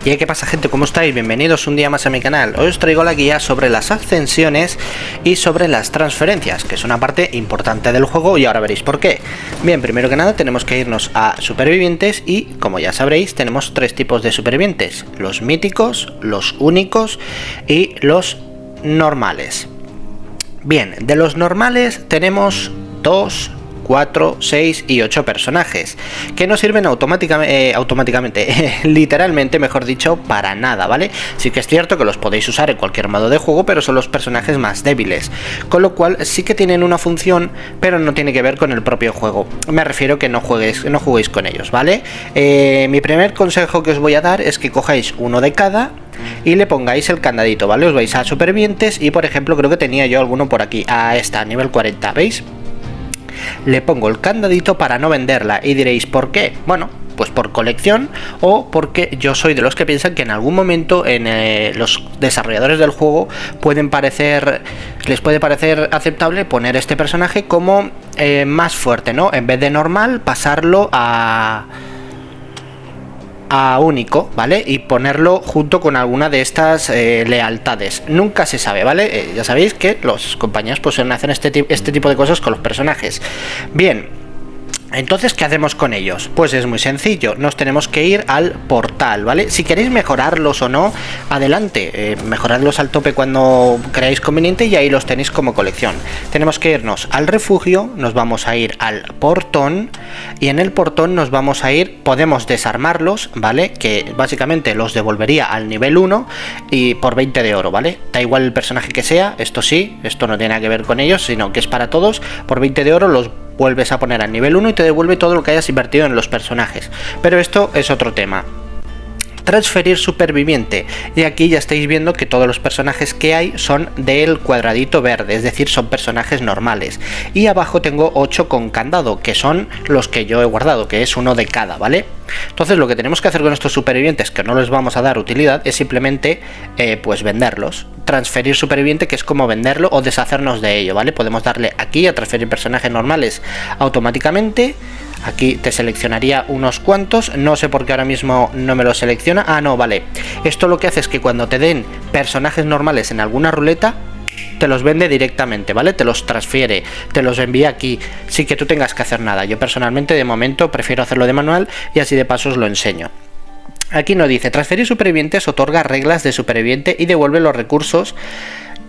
Y ¿qué pasa, gente? ¿Cómo estáis? Bienvenidos un día más a mi canal. Hoy os traigo la guía sobre las ascensiones y sobre las transferencias, que es una parte importante del juego y ahora veréis por qué. Bien, primero que nada tenemos que irnos a supervivientes y, como ya sabréis, tenemos tres tipos de supervivientes: los míticos, los únicos y los normales. Bien, de los normales tenemos 2, 4, 6 y 8 personajes que no sirven automáticamente, literalmente, mejor dicho, para nada, ¿vale? Sí que es cierto que los podéis usar en cualquier modo de juego, pero son los personajes más débiles, con lo cual sí que tienen una función, pero no tiene que ver con el propio juego. Me refiero que no juguéis con ellos, ¿vale? Mi primer consejo que os voy a dar es que cojáis uno de cada y le pongáis el candadito, ¿vale? Os vais a supervivientes y, por ejemplo, creo que tenía yo alguno por aquí, a esta, nivel 40, ¿veis? Le pongo el candadito para no venderla y diréis, ¿por qué? Bueno, pues por colección o porque yo soy de los que piensan que en algún momento los desarrolladores del juego les puede parecer aceptable poner este personaje como más fuerte, ¿no? En vez de normal, pasarlo a único, ¿vale? Y ponerlo junto con alguna de estas lealtades. Nunca se sabe, ¿vale? Ya sabéis que los compañeros pues hacen este tipo de cosas con los personajes. Bien. Entonces, ¿qué hacemos con ellos? Pues es muy sencillo, nos tenemos que ir al portal, ¿vale? Si queréis mejorarlos o no, adelante, mejorarlos al tope cuando creáis conveniente y ahí los tenéis como colección. Tenemos que irnos al refugio, nos vamos a ir al portón y en el portón nos vamos a ir, podemos desarmarlos, ¿vale? Que básicamente los devolvería al nivel 1 y por 20 de oro, ¿vale? Da igual el personaje que sea, esto sí, esto no tiene nada que ver con ellos, sino que es para todos. Por 20 de oro los vuelves a poner al nivel 1 y te devuelve todo lo que hayas invertido en los personajes. Pero esto es otro tema. Transferir superviviente, y aquí ya estáis viendo que todos los personajes que hay son del cuadradito verde, es decir, son personajes normales, y abajo tengo 8 con candado, que son los que yo he guardado, que es uno de cada, ¿vale? Entonces lo que tenemos que hacer con estos supervivientes, que no les vamos a dar utilidad, es simplemente pues venderlos. Transferir superviviente, que es como venderlo o deshacernos de ello, ¿vale? Podemos darle aquí a transferir personajes normales automáticamente. Aquí te seleccionaría unos cuantos, no sé por qué ahora mismo no me lo selecciona. Ah, no, vale. Esto lo que hace es que cuando te den personajes normales en alguna ruleta, te los vende directamente, ¿vale? Te los transfiere, te los envía aquí, sin que tú tengas que hacer nada. Yo personalmente, de momento, prefiero hacerlo de manual y así de paso os lo enseño. Aquí nos dice, transferir supervivientes otorga reglas de superviviente y devuelve los recursos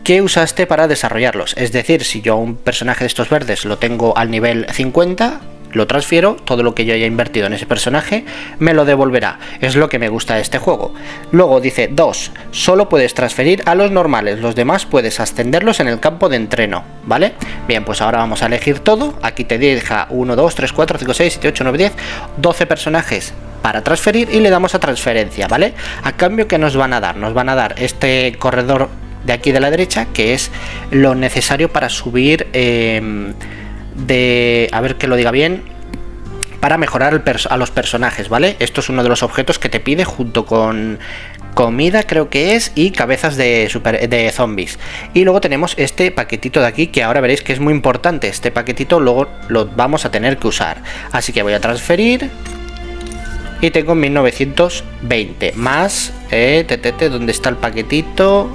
que usaste para desarrollarlos. Es decir, si yo un personaje de estos verdes lo tengo al nivel 50, lo transfiero, todo lo que yo haya invertido en ese personaje me lo devolverá. Es lo que me gusta de este juego. Luego dice 2, solo puedes transferir a los normales, los demás puedes ascenderlos en el campo de entreno, ¿vale? Bien, pues ahora vamos a elegir todo. Aquí te deja 1, 2, 3, 4, 5, 6, 7, 8, 9, 10, 12 personajes para transferir y le damos a transferencia, ¿vale? A cambio, ¿qué nos van a dar? Nos van a dar este corredor de aquí de la derecha, que es lo necesario para subir a ver que lo diga bien, para mejorar a los personajes, ¿vale? Esto es uno de los objetos que te pide junto con comida, creo que es, y cabezas de zombies. Y luego tenemos este paquetito de aquí, que ahora veréis que es muy importante. Este paquetito luego lo vamos a tener que usar, así que voy a transferir y tengo 1920 más ¿dónde está el paquetito?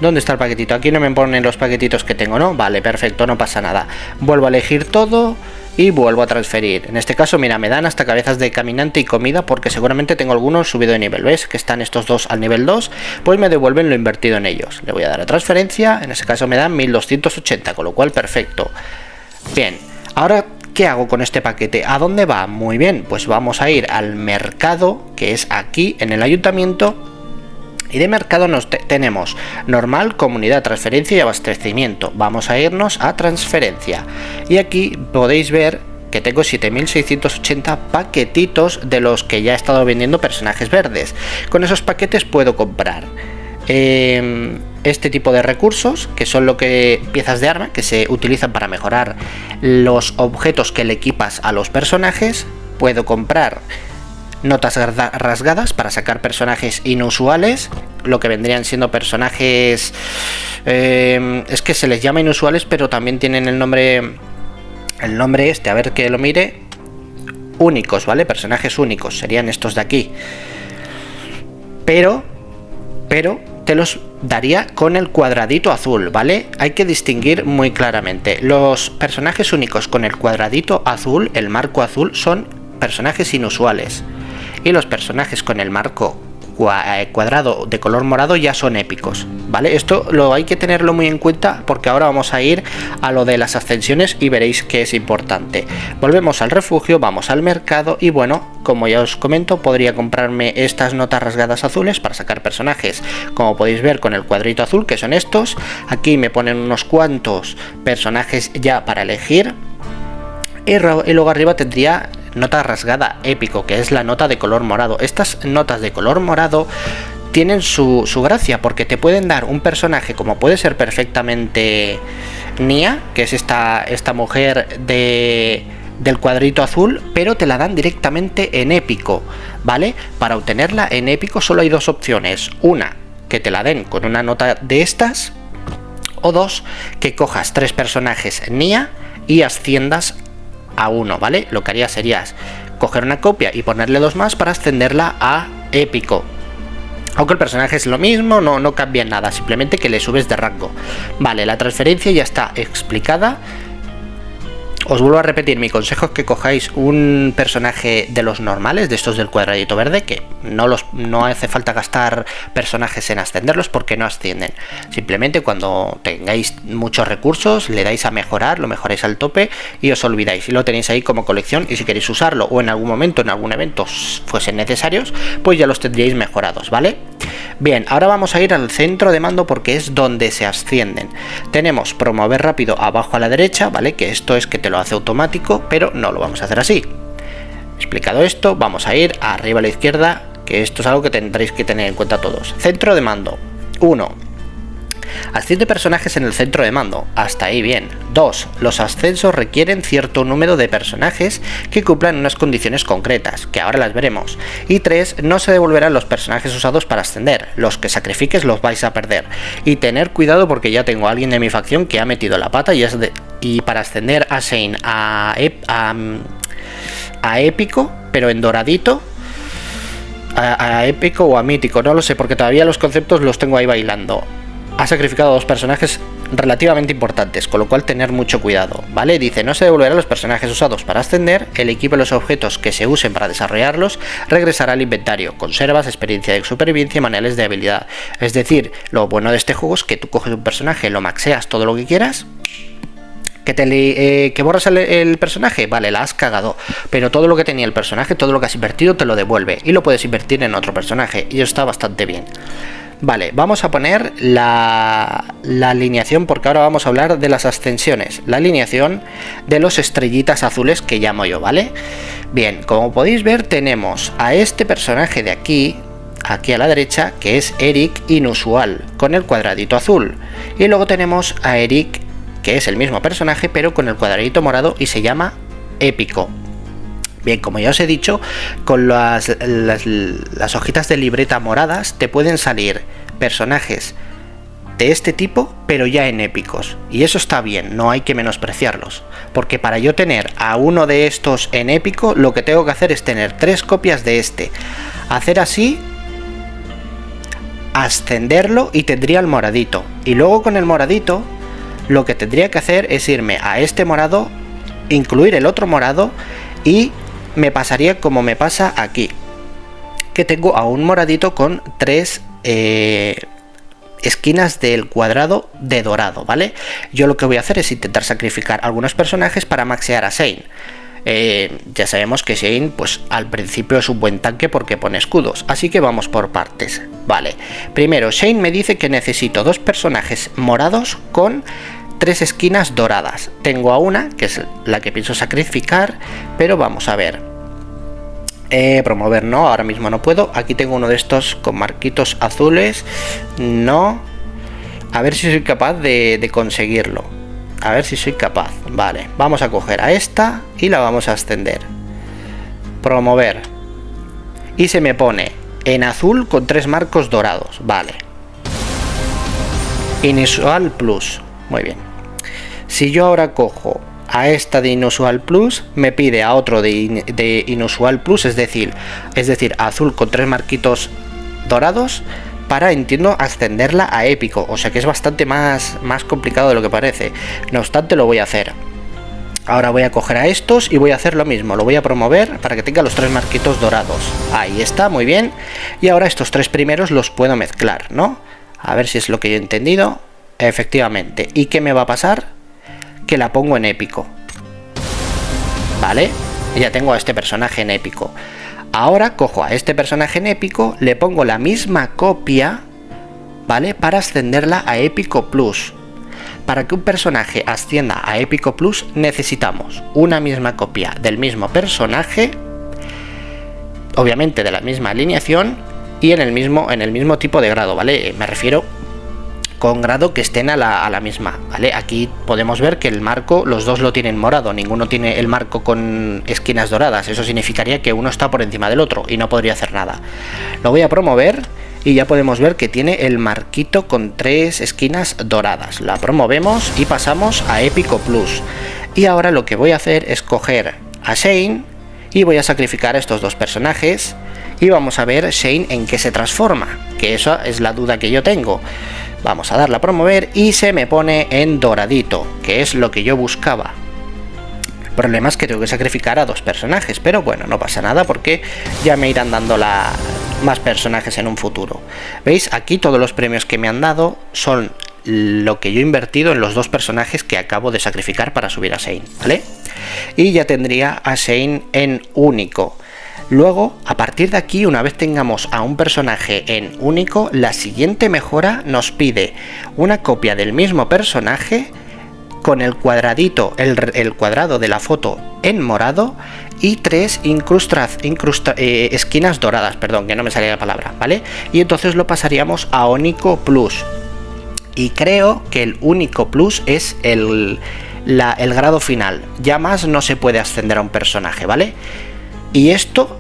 ¿Dónde está el paquetito? Aquí no me ponen los paquetitos que tengo, ¿no? Vale, perfecto, no pasa nada. Vuelvo a elegir todo y vuelvo a transferir. En este caso, mira, me dan hasta cabezas de caminante y comida, porque seguramente tengo algunos subido de nivel. ¿Ves? Que están estos dos al nivel 2, pues me devuelven lo invertido en ellos. Le voy a dar a transferencia, en este caso me dan 1280, con lo cual perfecto. Bien, ahora, ¿qué hago con este paquete? ¿A dónde va? Muy bien, pues vamos a ir al mercado, que es aquí en el ayuntamiento. Y de mercado tenemos normal, comunidad, transferencia y abastecimiento. Vamos a irnos a transferencia. Y aquí podéis ver que tengo 7680 paquetitos de los que ya he estado vendiendo personajes verdes. Con esos paquetes puedo comprar este tipo de recursos, que son piezas de arma que se utilizan para mejorar los objetos que le equipas a los personajes. Puedo comprar notas rasgadas para sacar personajes inusuales, lo que vendrían siendo personajes es que se les llama inusuales, pero también tienen el nombre este, a ver que lo mire, únicos, ¿vale? Personajes únicos, serían estos de aquí. pero te los daría con el cuadradito azul, ¿vale? Hay que distinguir muy claramente. Los personajes únicos con el cuadradito azul, el marco azul, son personajes inusuales. Y los personajes con el marco cuadrado de color morado ya son épicos, ¿vale? Esto lo hay que tenerlo muy en cuenta porque ahora vamos a ir a lo de las ascensiones y veréis que es importante. Volvemos al refugio, vamos al mercado y bueno, como ya os comento, podría comprarme estas notas rasgadas azules para sacar personajes, como podéis ver con el cuadrito azul, que son estos. Aquí me ponen unos cuantos personajes ya para elegir y luego arriba tendría nota rasgada épico, que es la nota de color morado. Estas notas de color morado tienen su gracia porque te pueden dar un personaje como puede ser perfectamente Nia, que es esta mujer del cuadrito azul, pero te la dan directamente en épico, ¿vale? Para obtenerla en épico solo hay dos opciones: una, que te la den con una nota de estas, o dos, que cojas 3 personajes Nia y asciendas a 1, ¿vale? Lo que haría sería coger una copia y ponerle 2 más para ascenderla a épico. Aunque el personaje es lo mismo, no cambia nada, simplemente que le subes de rango. Vale, la transferencia ya está explicada. Os vuelvo a repetir, mi consejo es que cojáis un personaje de los normales, de estos del cuadradito verde, que no hace falta gastar personajes en ascenderlos porque no ascienden. Simplemente cuando tengáis muchos recursos le dais a mejorar, lo mejoráis al tope y os olvidáis. Y lo tenéis ahí como colección, y si queréis usarlo o en algún momento, en algún evento fuesen necesarios, pues ya los tendríais mejorados, ¿vale? Bien, ahora vamos a ir al centro de mando porque es donde se ascienden. Tenemos promover rápido abajo a la derecha, ¿vale? Que esto es que te lo hace automático, pero no lo vamos a hacer así. Explicado esto, vamos a ir arriba a la izquierda, que esto es algo que tendréis que tener en cuenta todos. Centro de mando. 1. Asciende personajes en el centro de mando. Hasta ahí bien. 2. Los ascensos requieren cierto número de personajes que cumplan unas condiciones concretas, que ahora las veremos. Y 3. No se devolverán los personajes usados para ascender. Los que sacrifiques los vais a perder. Y tener cuidado porque ya tengo a alguien de mi facción que ha metido la pata y para ascender a Shane a épico, pero en doradito, a épico o a mítico, no lo sé porque todavía los conceptos los tengo ahí bailando. Ha sacrificado 2 personajes relativamente importantes, con lo cual tener mucho cuidado, ¿vale? Dice, no se devolverán los personajes usados para ascender, el equipo y los objetos que se usen para desarrollarlos regresará al inventario, conservas, experiencia de supervivencia y manuales de habilidad. Es decir, lo bueno de este juego es que tú coges un personaje, lo maxeas todo lo que quieras, que borras el personaje, vale, la has cagado, pero todo lo que tenía el personaje, todo lo que has invertido te lo devuelve y lo puedes invertir en otro personaje y eso está bastante bien. Vale, vamos a poner la alineación porque ahora vamos a hablar de las ascensiones. La alineación de los estrellitas azules que llamo yo, ¿vale? Bien, como podéis ver tenemos a este personaje de aquí a la derecha, que es Eric inusual, con el cuadradito azul. Y luego tenemos a Eric, que es el mismo personaje, pero con el cuadradito morado y se llama épico. Bien, como ya os he dicho, con las hojitas de libreta moradas te pueden salir personajes de este tipo, pero ya en épicos. Y eso está bien, no hay que menospreciarlos. Porque para yo tener a uno de estos en épico, lo que tengo que hacer es tener 3 copias de este. Hacer así, ascenderlo y tendría el moradito. Y luego con el moradito, lo que tendría que hacer es irme a este morado, incluir el otro morado y me pasaría como me pasa aquí, que tengo a un moradito con 3 esquinas del cuadrado de dorado, ¿vale? Yo lo que voy a hacer es intentar sacrificar algunos personajes para maxear a Shane. Ya sabemos que Shane pues al principio es un buen tanque porque pone escudos, así que vamos por partes. Vale, primero Shane me dice que necesito 2 personajes morados con 3 esquinas doradas. Tengo a una, que es la que pienso sacrificar, pero vamos a ver. Promover no, ahora mismo no puedo. Aquí tengo uno de estos con marquitos azules. No. A ver si soy capaz de conseguirlo. A ver si soy capaz. Vale, vamos a coger a esta y la vamos a ascender. Promover. Y se me pone en azul con 3 marcos dorados. Vale. Inusual Plus. Muy bien. Si yo ahora cojo a esta de Inusual Plus, me pide a otro de Inusual Plus, es decir, azul con 3 marquitos dorados para, entiendo, ascenderla a épico. O sea que es bastante más complicado de lo que parece. No obstante, lo voy a hacer. Ahora voy a coger a estos y voy a hacer lo mismo. Lo voy a promover para que tenga los 3 marquitos dorados. Ahí está, muy bien. Y ahora estos 3 primeros los puedo mezclar, ¿no? A ver si es lo que yo he entendido. Efectivamente. ¿Y qué me va a pasar? Que la pongo en épico. ¿Vale? Ya tengo a este personaje en épico. Ahora cojo a este personaje en épico, le pongo la misma copia, ¿vale? Para ascenderla a épico plus. Para que un personaje ascienda a épico plus necesitamos una misma copia del mismo personaje, obviamente de la misma alineación y en el mismo tipo de grado, ¿vale? Me refiero con grado que estén a la misma, ¿vale? Aquí podemos ver que el marco, los dos lo tienen morado, ninguno tiene el marco con esquinas doradas. Eso significaría que uno está por encima del otro y no podría hacer nada. Lo voy a promover y ya podemos ver que tiene el marquito con 3 esquinas doradas. La promovemos y pasamos a épico plus. Y ahora lo que voy a hacer es coger a Shane y voy a sacrificar a estos 2 personajes y vamos a ver Shane en qué se transforma, que esa es la duda que yo tengo. Vamos a darle a promover y se me pone en doradito, que es lo que yo buscaba. El problema es que tengo que sacrificar a 2 personajes, pero bueno, no pasa nada porque ya me irán dando más personajes en un futuro. ¿Veis? Aquí todos los premios que me han dado son lo que yo he invertido en los 2 personajes que acabo de sacrificar para subir a Shane, ¿vale? Y ya tendría a Shane en único. Luego, a partir de aquí, una vez tengamos a un personaje en único, la siguiente mejora nos pide una copia del mismo personaje con el cuadradito, el cuadrado de la foto en morado y 3 esquinas doradas, perdón, que no me salía la palabra, ¿vale? Y entonces lo pasaríamos a único plus. Y creo que el único plus es el grado final. Ya más no se puede ascender a un personaje, ¿vale? Y esto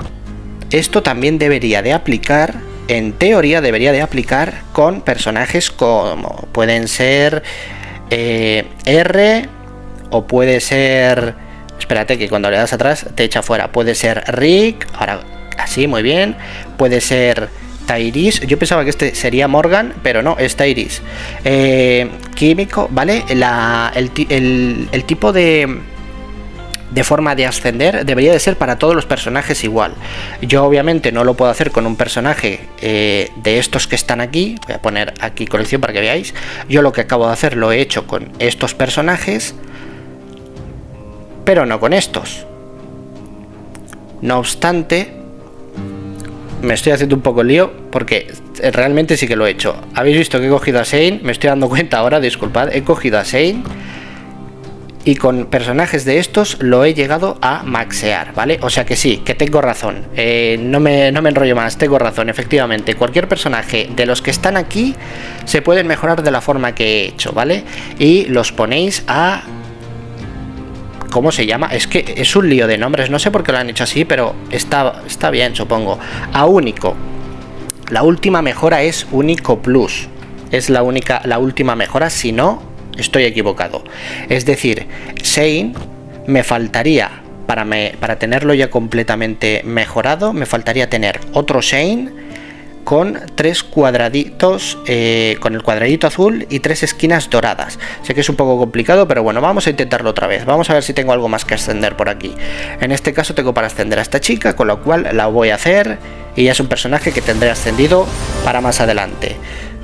también debería de aplicar, en teoría debería de aplicar con personajes como pueden ser R o puede ser, espérate que cuando le das atrás te echa fuera, puede ser Rick, ahora así muy bien, puede ser Tyrese, yo pensaba que este sería Morgan, pero no, es Tyrese, Químico, ¿vale? El tipo de forma de ascender debería de ser para todos los personajes igual. Yo obviamente no lo puedo hacer con un personaje de estos que están aquí. Voy a poner aquí colección para que veáis. Yo lo que acabo de hacer lo he hecho con estos personajes, pero no con estos. No obstante, me estoy haciendo un poco lío porque realmente sí que lo he hecho. Habéis visto que he cogido a Shane, me estoy dando cuenta ahora, disculpad, he cogido a Shane y con personajes de estos lo he llegado a maxear, ¿vale? O sea que sí, que tengo razón, no me enrollo más, tengo razón, efectivamente, cualquier personaje de los que están aquí se pueden mejorar de la forma que he hecho, ¿vale? Y los ponéis a... ¿cómo se llama? Es que es un lío de nombres, no sé por qué lo han hecho así, pero está bien, supongo. A único. La última mejora es único plus. Es la última mejora, si no estoy equivocado. Es decir, Shane me faltaría para tenerlo ya completamente mejorado, me faltaría tener otro Shane con 3 cuadraditos, con el cuadradito azul y 3 esquinas doradas. Sé que es un poco complicado, pero bueno, vamos a intentarlo otra vez. Vamos a ver si tengo algo más que ascender por aquí. En este caso tengo para ascender a esta chica, con lo cual la voy a hacer y ya es un personaje que tendré ascendido para más adelante.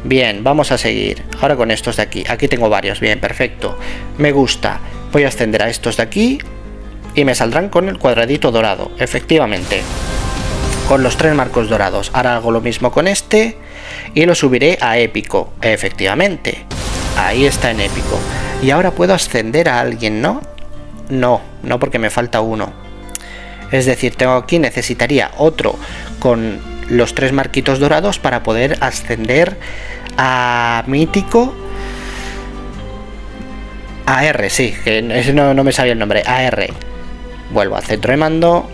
Bien, vamos a seguir. Ahora con estos de aquí. Aquí tengo varios. Bien, perfecto. Me gusta. Voy a ascender a estos de aquí y me saldrán con el cuadradito dorado. Efectivamente. Con los 3 marcos dorados. Ahora hago lo mismo con este y lo subiré a épico. Efectivamente. Ahí está en épico. Y ahora puedo ascender a alguien, ¿no? No porque me falta uno. Es decir, tengo aquí, necesitaría otro con los 3 marquitos dorados para poder ascender a mítico, a R, sí, que no me sabía el nombre, a R. Vuelvo al centro de mando,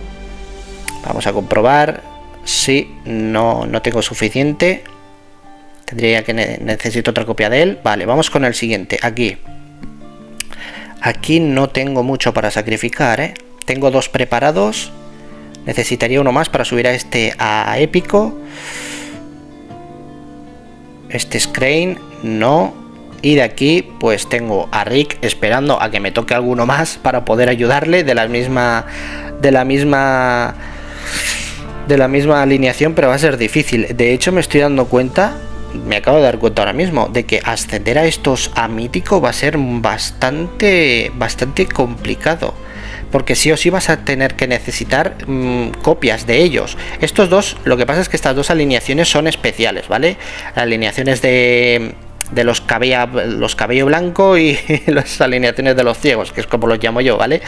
vamos a comprobar si no tengo suficiente, tendría que necesito otra copia de él. Vale, vamos con el siguiente. Aquí no tengo mucho para sacrificar, tengo 2 preparados. Necesitaría uno más para subir a este a épico. Este es Crane, no. Y de aquí pues tengo a Rick esperando a que me toque alguno más para poder ayudarle de la misma alineación, pero va a ser difícil. De hecho me estoy dando cuenta, me acabo de dar cuenta ahora mismo, de que ascender a estos a mítico va a ser bastante complicado. Porque sí o sí vas a tener que necesitar copias de ellos. Estos dos, lo que pasa es que estas dos alineaciones son especiales, ¿vale? Las alineaciones de los cabello blanco y las alineaciones de los ciegos, que es como los llamo yo, ¿vale?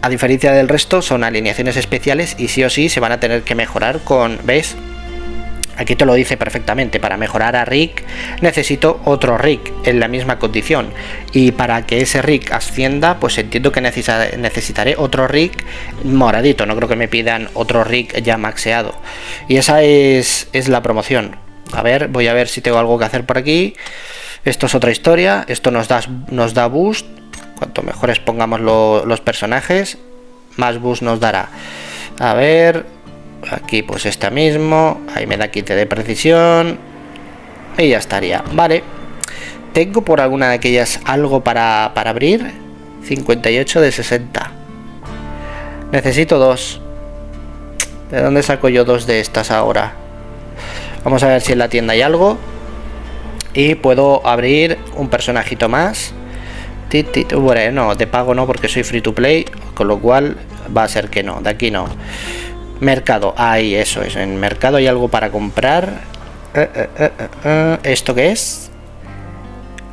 A diferencia del resto, son alineaciones especiales y sí o sí se van a tener que mejorar con, ¿ves? Aquí te lo dice perfectamente, para mejorar a Rick necesito otro Rick en la misma condición, y para que ese Rick ascienda pues entiendo que necesitaré otro Rick moradito, no creo que me pidan otro Rick ya maxeado, y esa es la promoción. A ver, voy a ver si tengo algo que hacer por aquí. Esto es otra historia, esto nos da boost, cuanto mejores pongamos los personajes, más boost nos dará. A ver... Aquí pues esta mismo, ahí me da kit de precisión y ya estaría. Vale, tengo por alguna de aquellas algo para abrir. 58 de 60. Necesito dos. ¿De dónde saco yo dos de estas ahora? Vamos a ver si en la tienda hay algo. Y puedo abrir un personajito más. Bueno, no, de pago no, porque soy free to play, con lo cual va a ser que no, de aquí no. Mercado, ahí, eso es, en mercado hay algo para comprar. ¿Esto qué es?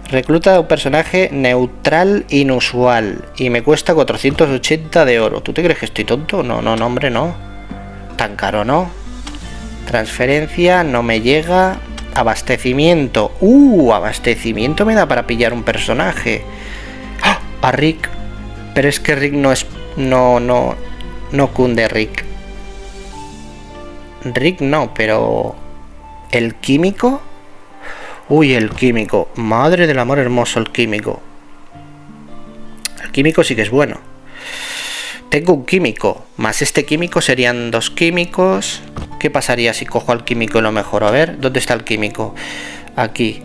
Recluta un personaje neutral inusual y me cuesta 480 de oro. ¿Tú te crees que estoy tonto? No, hombre, no. Tan caro, ¿no? Transferencia, no me llega. Abastecimiento. Abastecimiento me da para pillar un personaje. ¡Ah! A Rick. Pero es que Rick no es... No cunde Rick. Rick no, pero... ¿El químico? Uy, el químico. Madre del amor hermoso, el químico. El químico sí que es bueno. Tengo un químico. Más este químico serían dos químicos. ¿Qué pasaría si cojo al químico y lo mejoro? A ver, ¿dónde está el químico? Aquí.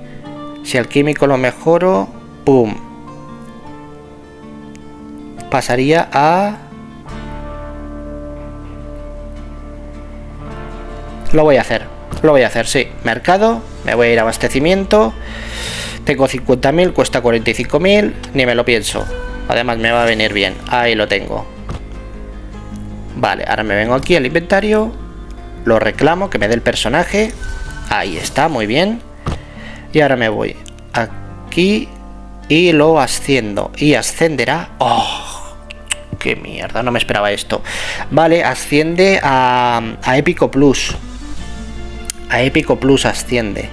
Si al químico lo mejoro... ¡Pum! Pasaría a... Lo voy a hacer, sí. Mercado, me voy a ir a abastecimiento. Tengo 50.000, cuesta 45.000. Ni me lo pienso. Además me va a venir bien. Ahí lo tengo. Vale, ahora me vengo aquí al inventario. Lo reclamo, que me dé el personaje. Ahí está, muy bien. Y ahora me voy aquí y lo asciendo. Y ascenderá... ¡Oh! ¡Qué mierda! No me esperaba esto. Vale, asciende a Épico Plus. A Épico Plus asciende.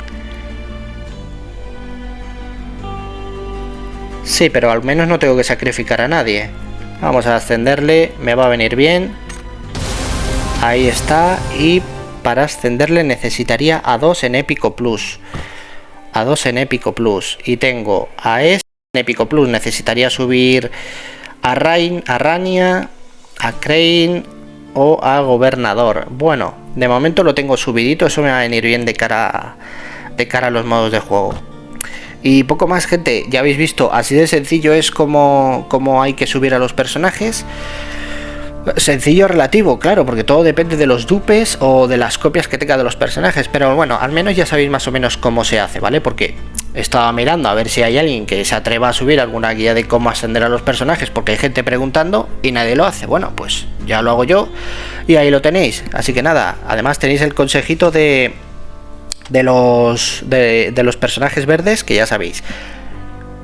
Sí, pero al menos no tengo que sacrificar a nadie. Vamos a ascenderle, me va a venir bien. Ahí está. Y para ascenderle necesitaría a 2 en Épico Plus. A 2 en Épico Plus. Y tengo a este en Épico Plus. Necesitaría subir a Rain, a Rania, a Crane o a Gobernador. Bueno, de momento lo tengo subidito. Eso me va a venir bien de cara a los modos de juego. Y poco más, gente. Ya habéis visto, así de sencillo es como hay que subir a los personajes. Sencillo relativo, claro, porque todo depende de los dupes o de las copias que tenga de los personajes. Pero bueno, al menos ya sabéis más o menos cómo se hace, ¿vale? Porque estaba mirando a ver si hay alguien que se atreva a subir alguna guía de cómo ascender a los personajes, porque hay gente preguntando y nadie lo hace. Bueno, pues ya lo hago yo y ahí lo tenéis. Así que nada, además tenéis el consejito de los personajes verdes, que ya sabéis.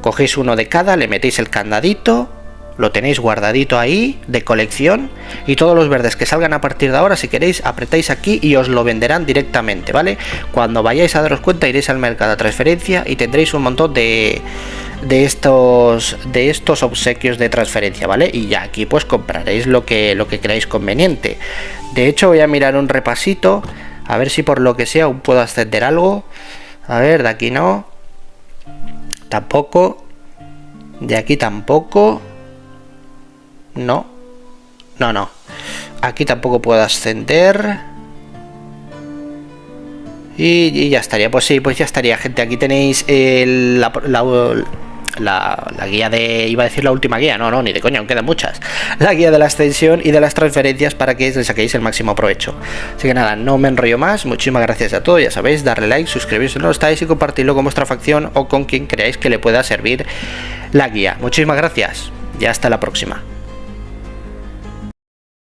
Cogéis uno de cada, le metéis el candadito, lo tenéis guardadito ahí de colección, y todos los verdes que salgan a partir de ahora, si queréis, apretáis aquí y os lo venderán directamente, ¿vale? Cuando vayáis a daros cuenta, iréis al mercado a transferencia y tendréis un montón de estos obsequios de transferencia, ¿vale? Y ya aquí pues compraréis lo que creáis conveniente. De hecho, voy a mirar un repasito a ver si por lo que sea aún puedo ascender algo. A ver, de aquí no. Tampoco. De aquí tampoco. No. Aquí tampoco puedo ascender. Y ya estaría, pues sí, pues ya estaría, gente. Aquí tenéis la guía de... Iba a decir la última guía, no, ni de coño, aún quedan muchas. La guía de la extensión y de las transferencias para que le saquéis el máximo provecho. Así que nada, no me enrollo más. Muchísimas gracias a todos, ya sabéis, darle like, suscribiros si no lo estáis y compartirlo con vuestra facción o con quien creáis que le pueda servir la guía. Muchísimas gracias y hasta la próxima.